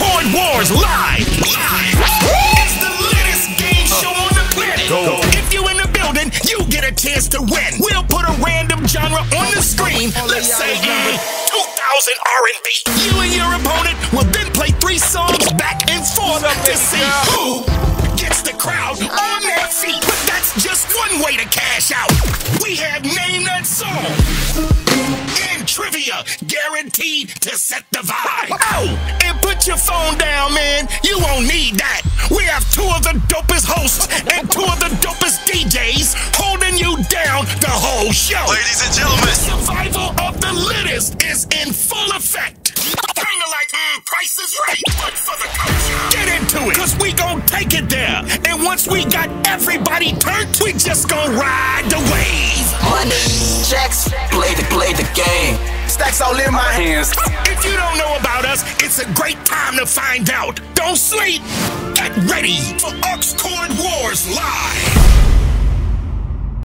Cord Wars live. It's the latest game show on the planet. If you in the building, you get a chance to win. We'll put a random genre on the screen. Let's say 2000 R&B. You and your opponent will then play 3 songs back and forth to see who gets the crowd on their feet. But that's just one way to cash out. We have Name That Song and Trivia, guaranteed to set the vibe. Oh, and put your phone down, man. You won't need that. We have 2 of the dopest hosts and 2 of the dopest DJs holding you down the whole show. Ladies and gentlemen, Survival of the littest is in full effect. Kinda like Price is Right, but for the culture. Get into it, cause we gon' take it there. And once we got everybody turned, we just gon' ride the wave. Money, checks, play the game. Stacks all in my hands. If you don't know about us, it's a great time to find out. Don't sleep. Get ready for Aux Cord Wars live.